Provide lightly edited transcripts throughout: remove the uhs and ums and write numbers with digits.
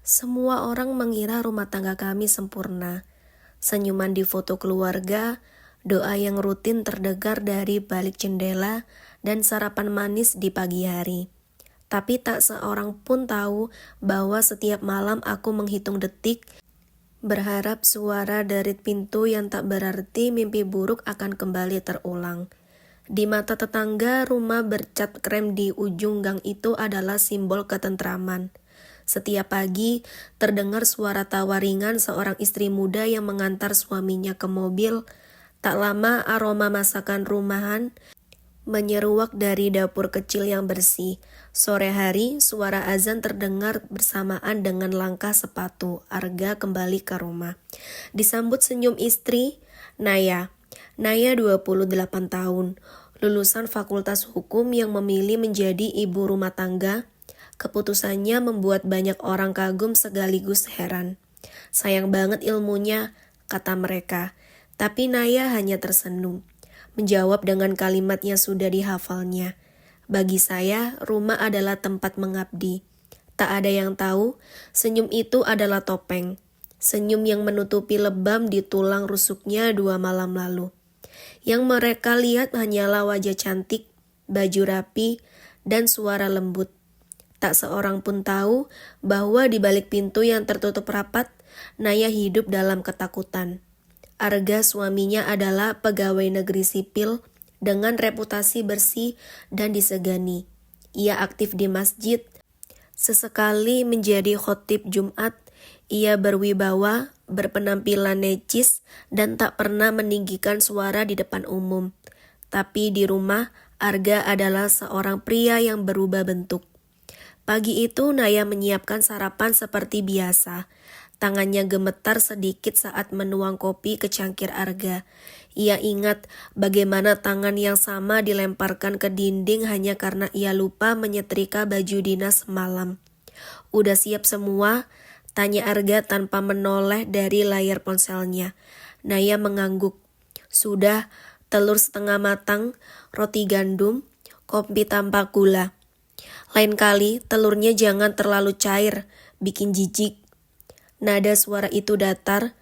Semua orang mengira rumah tangga kami sempurna. Senyuman di foto keluarga, doa yang rutin terdengar dari balik jendela, dan sarapan manis di pagi hari. Tapi tak seorang pun tahu bahwa setiap malam aku menghitung detik, berharap suara derit pintu yang tak berarti mimpi buruk akan kembali terulang. Di mata tetangga, rumah bercat krem di ujung gang itu adalah simbol ketentraman. Setiap pagi, terdengar suara tawa ringan seorang istri muda yang mengantar suaminya ke mobil. Tak lama, aroma masakan rumahan menyeruak dari dapur kecil yang bersih. Sore hari, suara azan terdengar bersamaan dengan langkah sepatu. Arga kembali ke rumah. Disambut senyum istri, Naya. Naya 28 tahun, lulusan Fakultas Hukum yang memilih menjadi ibu rumah tangga. Keputusannya membuat banyak orang kagum sekaligus heran. Sayang banget ilmunya, kata mereka. Tapi Naya hanya tersenyum, menjawab dengan kalimat yang sudah dihafalnya. Bagi saya, rumah adalah tempat mengabdi. Tak ada yang tahu, senyum itu adalah topeng. Senyum yang menutupi lebam di tulang rusuknya 2 malam lalu. Yang mereka lihat hanyalah wajah cantik, baju rapi, dan suara lembut. Tak seorang pun tahu bahwa di balik pintu yang tertutup rapat, Naya hidup dalam ketakutan. Arga suaminya adalah pegawai negeri sipil dengan reputasi bersih dan disegani. Ia aktif di masjid, sesekali menjadi khotib Jumat. Ia berwibawa, berpenampilan necis, dan tak pernah meninggikan suara di depan umum. Tapi di rumah, Arga adalah seorang pria yang berubah bentuk. Pagi itu Naya menyiapkan sarapan seperti biasa. Tangannya gemetar sedikit saat menuang kopi ke cangkir Arga. Ia ingat bagaimana tangan yang sama dilemparkan ke dinding hanya karena ia lupa menyetrika baju dinas semalam. Udah siap semua? Tanya Arga tanpa menoleh dari layar ponselnya. Naya mengangguk. Sudah, telur setengah matang, roti gandum, kopi tanpa gula. Lain kali, telurnya jangan terlalu cair, bikin jijik. Nada suara itu datar,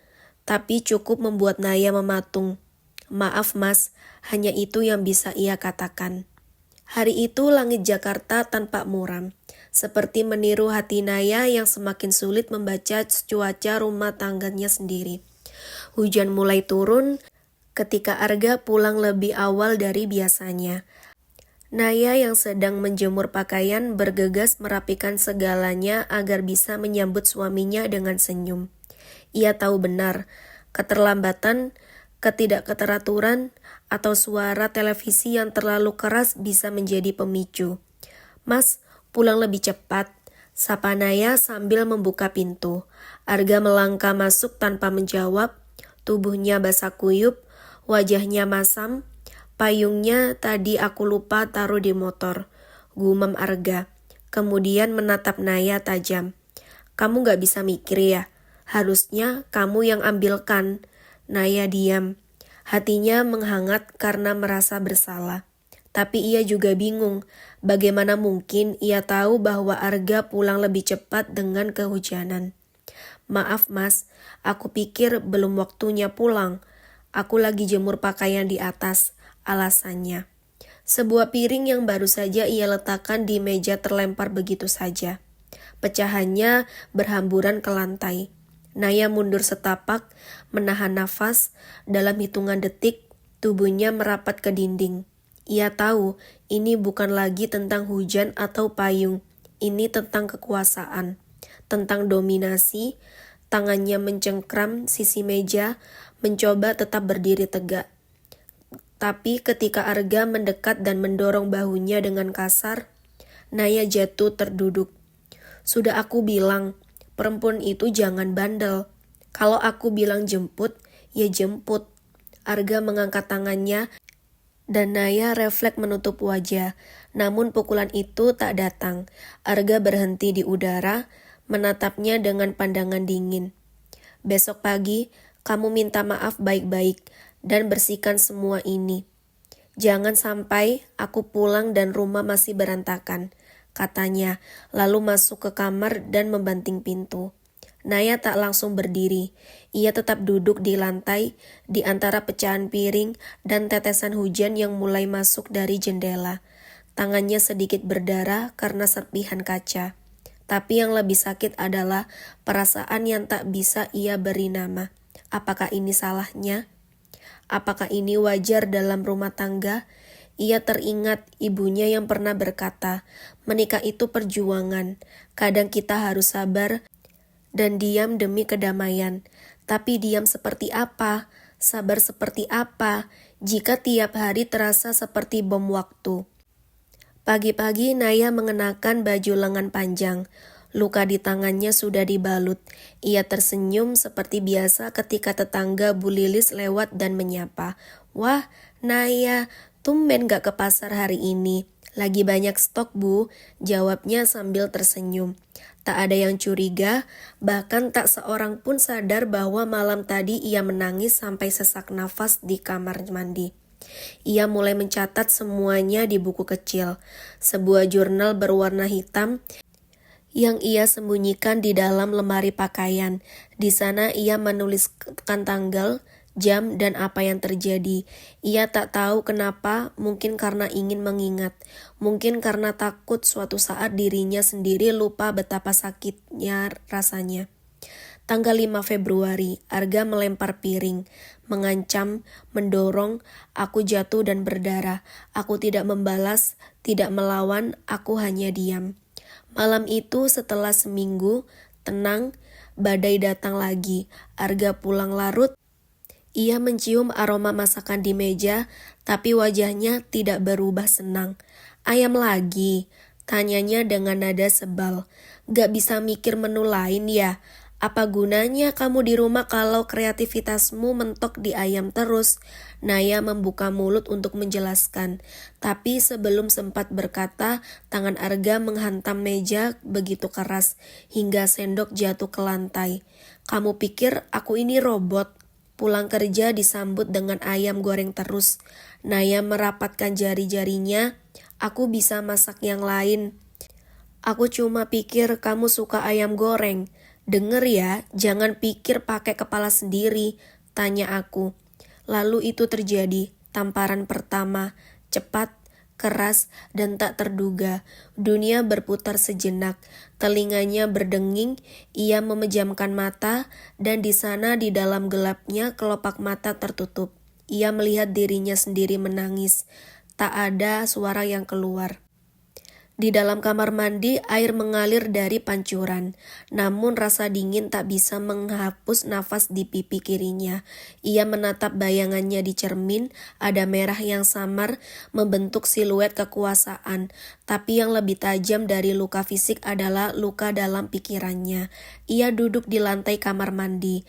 tapi cukup membuat Naya mematung. Maaf mas, hanya itu yang bisa ia katakan. Hari itu langit Jakarta tanpa muram, seperti meniru hati Naya yang semakin sulit membaca cuaca rumah tangganya sendiri. Hujan mulai turun ketika Arga pulang lebih awal dari biasanya. Naya yang sedang menjemur pakaian bergegas merapikan segalanya agar bisa menyambut suaminya dengan senyum. Ia tahu benar, keterlambatan, ketidakteraturan, atau suara televisi yang terlalu keras bisa menjadi pemicu. Mas, pulang lebih cepat, sapa Naya sambil membuka pintu. Arga melangkah masuk tanpa menjawab, tubuhnya basah kuyup, wajahnya masam. Payungnya tadi aku lupa taruh di motor, gumam Arga. Kemudian menatap Naya tajam. Kamu gak bisa mikir ya? Harusnya kamu yang ambilkan. Naya diam. Hatinya menghangat karena merasa bersalah. Tapi ia juga bingung. Bagaimana mungkin ia tahu bahwa Arga pulang lebih cepat dengan kehujanan. Maaf mas, aku pikir belum waktunya pulang. Aku lagi jemur pakaian di atas. Alasannya, sebuah piring yang baru saja ia letakkan di meja terlempar begitu saja. Pecahannya berhamburan ke lantai. Naya mundur setapak, menahan nafas. Dalam hitungan detik, tubuhnya merapat ke dinding. Ia tahu ini bukan lagi tentang hujan atau payung. Ini tentang kekuasaan, tentang dominasi. Tangannya mencengkram sisi meja, mencoba tetap berdiri tegak. Tapi ketika Arga mendekat dan mendorong bahunya dengan kasar, Naya jatuh terduduk. Sudah aku bilang, perempuan itu jangan bandel. Kalau aku bilang jemput, ya jemput. Arga mengangkat tangannya dan Naya refleks menutup wajah. Namun pukulan itu tak datang. Arga berhenti di udara, menatapnya dengan pandangan dingin. Besok pagi, kamu minta maaf baik-baik dan bersihkan semua ini. Jangan sampai aku pulang dan rumah masih berantakan. katanya, lalu masuk ke kamar dan membanting pintu. Naya tak langsung berdiri. Ia tetap duduk di lantai, di antara pecahan piring dan tetesan hujan yang mulai masuk dari jendela. Tangannya sedikit berdarah karena serpihan kaca. Tapi yang lebih sakit adalah perasaan yang tak bisa ia beri nama. Apakah ini salahnya? Apakah ini wajar dalam rumah tangga? Ia teringat ibunya yang pernah berkata, menikah itu perjuangan. Kadang kita harus sabar dan diam demi kedamaian. Tapi diam seperti apa? Sabar seperti apa? Jika tiap hari terasa seperti bom waktu. Pagi-pagi Naya mengenakan baju lengan panjang. Luka di tangannya sudah dibalut. Ia tersenyum seperti biasa ketika tetangga Bu Lilis lewat dan menyapa. Wah, Naya, tumben gak ke pasar hari ini. Lagi banyak stok, Bu, jawabnya sambil tersenyum. Tak ada yang curiga, bahkan tak seorang pun sadar bahwa malam tadi ia menangis sampai sesak nafas di kamar mandi. Ia mulai mencatat semuanya di buku kecil, sebuah jurnal berwarna hitam yang ia sembunyikan di dalam lemari pakaian. Di sana ia menuliskan tanggal, jam, dan apa yang terjadi. Ia tak tahu kenapa, mungkin karena ingin mengingat, mungkin karena takut suatu saat dirinya sendiri lupa betapa sakitnya rasanya. Tanggal 5 Februari, Arga melempar piring, mengancam, mendorong, aku jatuh dan berdarah. Aku tidak membalas, tidak melawan, aku hanya diam. Malam itu setelah seminggu, tenang, badai datang lagi. Arga pulang larut. Ia mencium aroma masakan di meja, tapi wajahnya tidak berubah senang. Ayam lagi? Tanyanya dengan nada sebal. Gak bisa mikir menu lain ya? Apa gunanya kamu di rumah kalau kreativitasmu mentok di ayam terus? Naya membuka mulut untuk menjelaskan. Tapi sebelum sempat berkata, tangan Arga menghantam meja begitu keras, hingga sendok jatuh ke lantai. Kamu pikir aku ini robot? Pulang kerja disambut dengan ayam goreng terus. Naya merapatkan jari-jarinya. Aku bisa masak yang lain. Aku cuma pikir kamu suka ayam goreng. Dengar ya, jangan pikir pakai kepala sendiri, tanya aku. Lalu itu terjadi, tamparan pertama, cepat, keras, dan tak terduga. Dunia berputar sejenak, telinganya berdenging, ia memejamkan mata, dan di sana di dalam gelapnya kelopak mata tertutup. Ia melihat dirinya sendiri menangis, tak ada suara yang keluar. Di dalam kamar mandi, air mengalir dari pancuran. Namun rasa dingin tak bisa menghapus nafas di pipi kirinya. Ia menatap bayangannya di cermin, ada merah yang samar, membentuk siluet kekuasaan. Tapi yang lebih tajam dari luka fisik adalah luka dalam pikirannya. Ia duduk di lantai kamar mandi.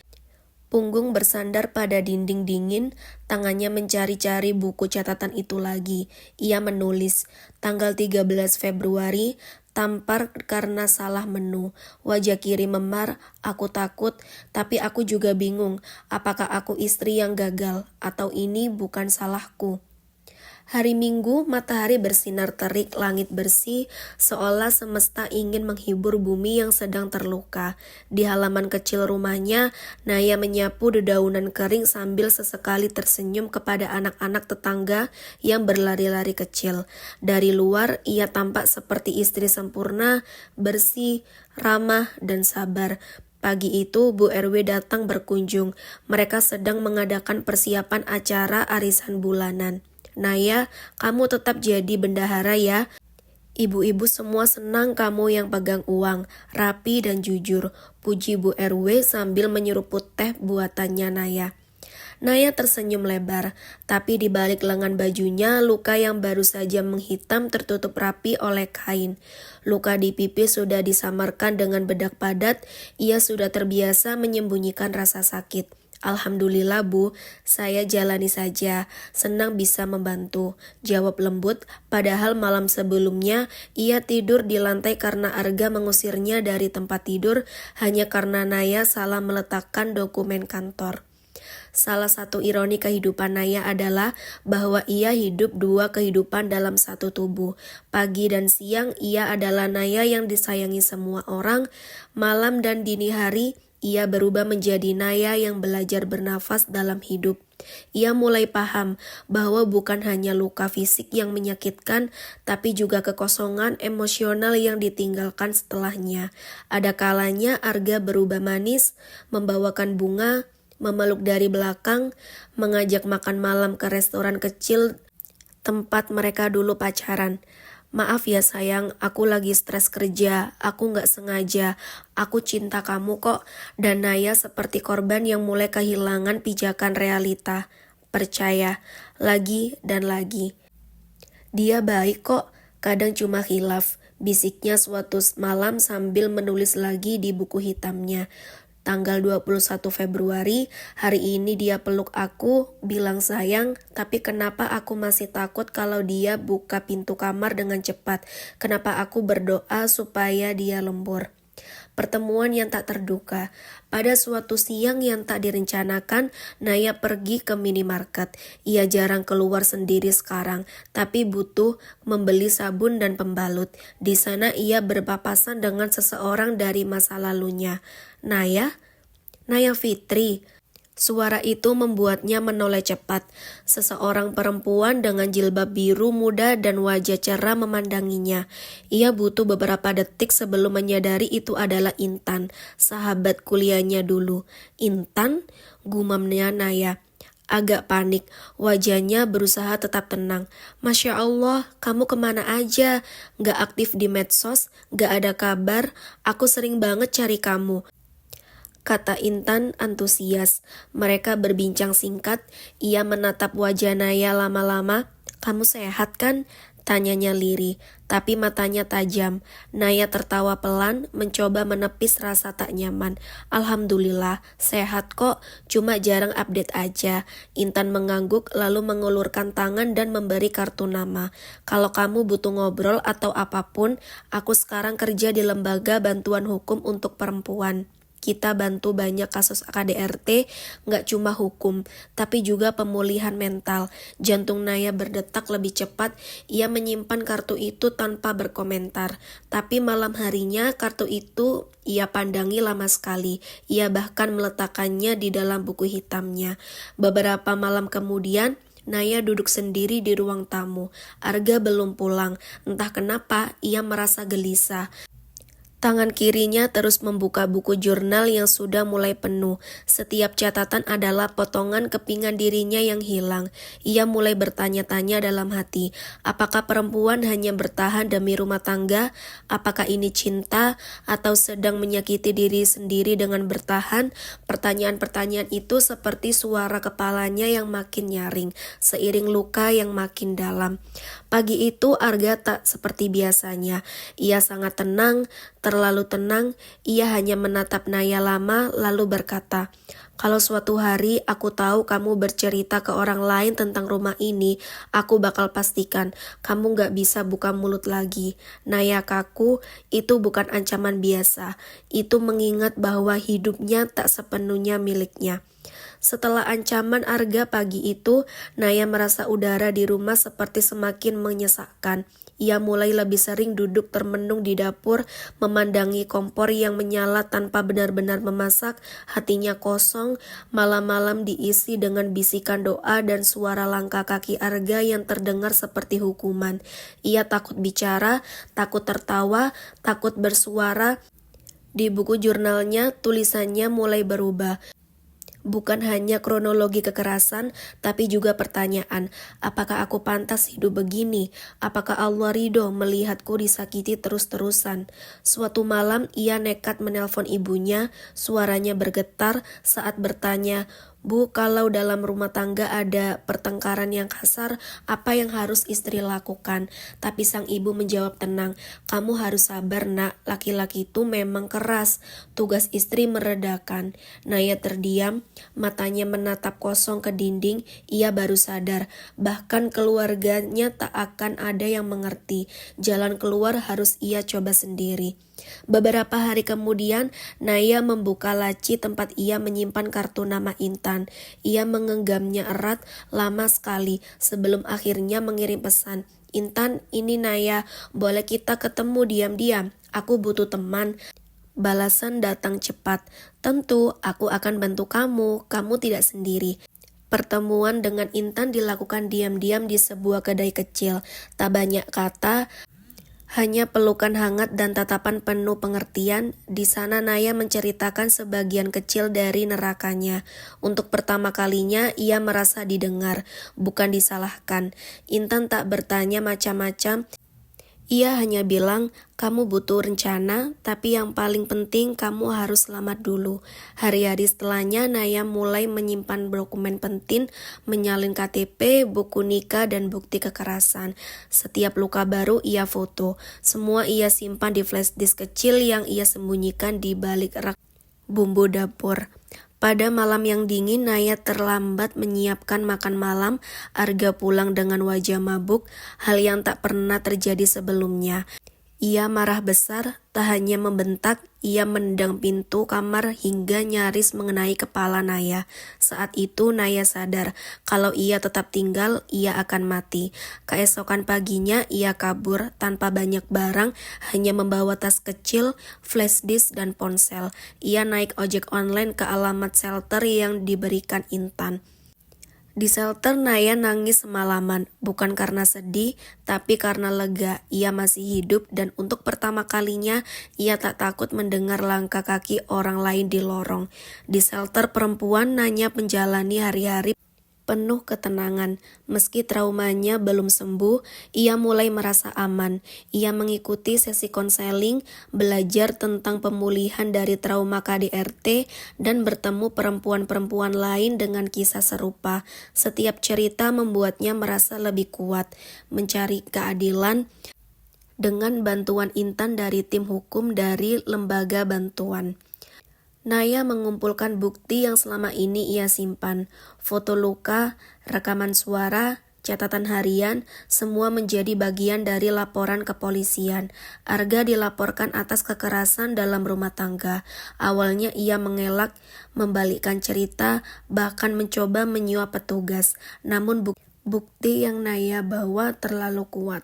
Punggung bersandar pada dinding dingin, tangannya mencari-cari buku catatan itu lagi. Ia menulis, tanggal 13 Februari, tampar karena salah menu. Wajah kiri memar, aku takut, tapi aku juga bingung. Apakah aku istri yang gagal, atau ini bukan salahku? Hari Minggu, matahari bersinar terik, langit bersih, seolah semesta ingin menghibur bumi yang sedang terluka. Di halaman kecil rumahnya, Naya menyapu dedaunan kering sambil sesekali tersenyum kepada anak-anak tetangga yang berlari-lari kecil. Dari luar, ia tampak seperti istri sempurna, bersih, ramah, dan sabar. Pagi itu, Bu RW datang berkunjung. Mereka sedang mengadakan persiapan acara arisan bulanan. Naya, kamu tetap jadi bendahara ya. Ibu-ibu semua senang kamu yang pegang uang, rapi dan jujur, puji Bu RW sambil menyeruput teh buatannya Naya. Naya tersenyum lebar, tapi di balik lengan bajunya luka yang baru saja menghitam tertutup rapi oleh kain. Luka di pipi sudah disamarkan dengan bedak padat, ia sudah terbiasa menyembunyikan rasa sakit. Alhamdulillah Bu, saya jalani saja, senang bisa membantu, jawab lembut, padahal malam sebelumnya ia tidur di lantai karena Arga mengusirnya dari tempat tidur hanya karena Naya salah meletakkan dokumen kantor. Salah satu ironi kehidupan Naya adalah bahwa ia hidup dua kehidupan dalam satu tubuh. Pagi dan siang ia adalah Naya yang disayangi semua orang. Malam dan dini hari ia berubah menjadi Naya yang belajar bernafas dalam hidup. Ia mulai paham bahwa bukan hanya luka fisik yang menyakitkan, tapi juga kekosongan emosional yang ditinggalkan setelahnya. Ada kalanya Arga berubah manis, membawakan bunga, memeluk dari belakang, mengajak makan malam ke restoran kecil tempat mereka dulu pacaran. Maaf ya sayang, aku lagi stres kerja, aku gak sengaja, aku cinta kamu kok. Dan Naya seperti korban yang mulai kehilangan pijakan realita. Percaya, lagi dan lagi. Dia baik kok, kadang cuma khilaf, bisiknya suatu malam sambil menulis lagi di buku hitamnya. Tanggal 21 Februari, hari ini dia peluk aku, bilang sayang, tapi kenapa aku masih takut kalau dia buka pintu kamar dengan cepat? Kenapa aku berdoa supaya dia lembur? Pertemuan yang tak terduga. Pada suatu siang yang tak direncanakan, Naya pergi ke minimarket. Ia jarang keluar sendiri sekarang, tapi butuh membeli sabun dan pembalut. Di sana ia berpapasan dengan seseorang dari masa lalunya. Naya? Naya Fitri. Suara itu membuatnya menoleh cepat. Seseorang perempuan dengan jilbab biru muda dan wajah cerah memandanginya. Ia butuh beberapa detik sebelum menyadari itu adalah Intan, sahabat kuliahnya dulu. Intan? Gumamnya Naya. Agak panik, wajahnya berusaha tetap tenang. Masya Allah, kamu kemana aja? Gak aktif di medsos, gak ada kabar, aku sering banget cari kamu, kata Intan antusias. Mereka berbincang singkat. Ia menatap wajah Naya lama-lama. Kamu sehat kan? Tanyanya lirih, tapi matanya tajam. Naya tertawa pelan, mencoba menepis rasa tak nyaman. Alhamdulillah, sehat kok, cuma jarang update aja. Intan mengangguk lalu mengulurkan tangan dan memberi kartu nama. Kalau kamu butuh ngobrol atau apapun, aku sekarang kerja di lembaga bantuan hukum untuk perempuan. Kita bantu banyak kasus KDRT, nggak cuma hukum, tapi juga pemulihan mental. Jantung Naya berdetak lebih cepat, ia menyimpan kartu itu tanpa berkomentar. Tapi malam harinya kartu itu ia pandangi lama sekali. Ia bahkan meletakkannya di dalam buku hitamnya. Beberapa malam kemudian, Naya duduk sendiri di ruang tamu. Arga belum pulang, entah kenapa ia merasa gelisah. Tangan kirinya terus membuka buku jurnal yang sudah mulai penuh. Setiap catatan adalah potongan kepingan dirinya yang hilang. Ia mulai bertanya-tanya dalam hati, apakah perempuan hanya bertahan demi rumah tangga? Apakah ini cinta atau sedang menyakiti diri sendiri dengan bertahan? Pertanyaan-pertanyaan itu seperti suara kepalanya yang makin nyaring, seiring luka yang makin dalam. Pagi itu Arga tak seperti biasanya. Ia sangat tenang, terlalu tenang. Ia hanya menatap Naya lama lalu berkata, kalau suatu hari aku tahu kamu bercerita ke orang lain tentang rumah ini, aku bakal pastikan kamu gak bisa buka mulut lagi. Naya kaku, itu bukan ancaman biasa. Itu mengingat bahwa hidupnya tak sepenuhnya miliknya. Setelah ancaman Arga pagi itu, Naya merasa udara di rumah seperti semakin menyesakkan. Ia mulai lebih sering duduk termenung di dapur, memandangi kompor yang menyala tanpa benar-benar memasak. Hatinya kosong, malam-malam diisi dengan bisikan doa dan suara langkah kaki Arga yang terdengar seperti hukuman. Ia takut bicara, takut tertawa, takut bersuara. Di buku jurnalnya, tulisannya mulai berubah. Bukan hanya kronologi kekerasan, tapi juga pertanyaan, apakah aku pantas hidup begini? Apakah Allah ridho melihatku disakiti terus-terusan? Suatu malam ia nekat menelpon ibunya, suaranya bergetar saat bertanya, Bu, kalau dalam rumah tangga ada pertengkaran yang kasar, apa yang harus istri lakukan? Tapi sang ibu menjawab tenang, kamu harus sabar nak, laki-laki itu memang keras. Tugas istri meredakan. Naya terdiam, matanya menatap kosong ke dinding. Ia baru sadar, bahkan keluarganya tak akan ada yang mengerti. Jalan keluar harus ia coba sendiri. Beberapa hari kemudian, Naya membuka laci tempat ia menyimpan kartu nama Intan. Ia menggenggamnya erat lama sekali sebelum akhirnya mengirim pesan. Intan, ini Naya, boleh kita ketemu diam-diam? Aku butuh teman. Balasan datang cepat. Tentu, aku akan bantu kamu tidak sendiri. Pertemuan dengan Intan dilakukan diam-diam di sebuah kedai kecil. Tak banyak kata, hanya pelukan hangat dan tatapan penuh pengertian. Di sana Naya menceritakan sebagian kecil dari nerakanya. Untuk pertama kalinya ia merasa didengar, bukan disalahkan. Intan tak bertanya macam-macam. Ia hanya bilang, kamu butuh rencana, tapi yang paling penting kamu harus selamat dulu. Hari-hari setelahnya Naya mulai menyimpan dokumen penting, menyalin KTP, buku nikah, dan bukti kekerasan. Setiap luka baru ia foto. Semua ia simpan di flash disk kecil yang ia sembunyikan di balik rak bumbu dapur. Pada malam yang dingin, Naya terlambat menyiapkan makan malam. Arga pulang dengan wajah mabuk, hal yang tak pernah terjadi sebelumnya. Ia marah besar, tak hanya membentak, ia menendang pintu kamar hingga nyaris mengenai kepala Naya. Saat itu Naya sadar, kalau ia tetap tinggal, ia akan mati. Keesokan paginya ia kabur tanpa banyak barang, hanya membawa tas kecil, flash disk, dan ponsel. Ia naik ojek online ke alamat shelter yang diberikan Intan. Di shelter Naya nangis semalaman, bukan karena sedih, tapi karena lega. Ia masih hidup dan untuk pertama kalinya ia tak takut mendengar langkah kaki orang lain di lorong. Di shelter perempuan Naya menjalani hari-hari penuh ketenangan. Meski traumanya belum sembuh, ia mulai merasa aman. Ia mengikuti sesi konseling, belajar tentang pemulihan dari trauma KDRT, dan bertemu perempuan-perempuan lain dengan kisah serupa. Setiap cerita membuatnya merasa lebih kuat, mencari keadilan dengan bantuan Intan dari tim hukum dari lembaga bantuan. Naya mengumpulkan bukti yang selama ini ia simpan. Foto luka, rekaman suara, catatan harian, semua menjadi bagian dari laporan kepolisian. Arga dilaporkan atas kekerasan dalam rumah tangga. Awalnya ia mengelak, membalikkan cerita, bahkan mencoba menyuap petugas. Namun bukti yang Naya bawa terlalu kuat.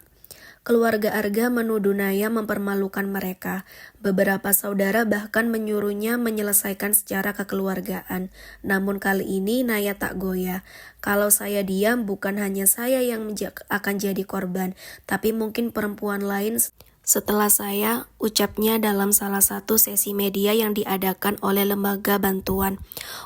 Keluarga Arga menuduh Naya mempermalukan mereka. Beberapa saudara bahkan menyuruhnya menyelesaikan secara kekeluargaan. Namun kali ini Naya tak goyah. Kalau saya diam, bukan hanya saya yang akan jadi korban, tapi mungkin perempuan lain setelah saya, ucapnya dalam salah satu sesi media yang diadakan oleh lembaga bantuan.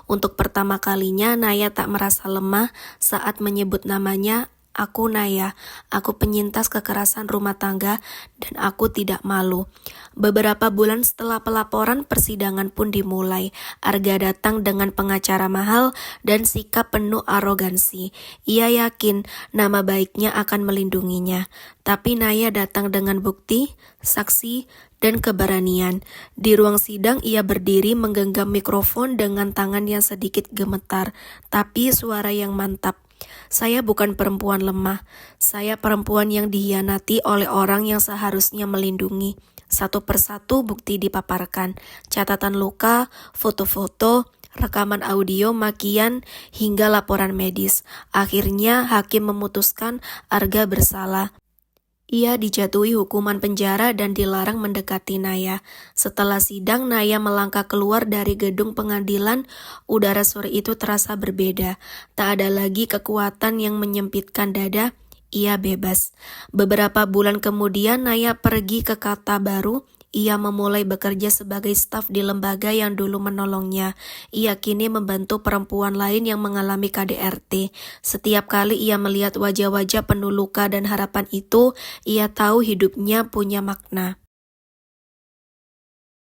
Untuk pertama kalinya Naya tak merasa lemah saat menyebut namanya. Aku Naya, aku penyintas kekerasan rumah tangga dan aku tidak malu. Beberapa bulan setelah pelaporan, persidangan pun dimulai. Arga datang dengan pengacara mahal dan sikap penuh arogansi. Ia yakin nama baiknya akan melindunginya. Tapi Naya datang dengan bukti, saksi, dan keberanian. Di ruang sidang ia berdiri menggenggam mikrofon dengan tangan yang sedikit gemetar, tapi suara yang mantap. Saya bukan perempuan lemah, saya perempuan yang dikhianati oleh orang yang seharusnya melindungi. Satu persatu bukti dipaparkan, catatan luka, foto-foto, rekaman audio, makian, hingga laporan medis. Akhirnya hakim memutuskan Arga bersalah. Ia dijatuhi hukuman penjara dan dilarang mendekati Naya. Setelah sidang, Naya melangkah keluar dari gedung pengadilan. Udara sore itu terasa berbeda. Tak ada lagi kekuatan yang menyempitkan dada. Ia bebas. Beberapa bulan kemudian, Naya pergi ke kota baru. Ia memulai bekerja sebagai staf di lembaga yang dulu menolongnya. Ia kini membantu perempuan lain yang mengalami KDRT. Setiap kali ia melihat wajah-wajah penuh luka dan harapan itu, ia tahu hidupnya punya makna.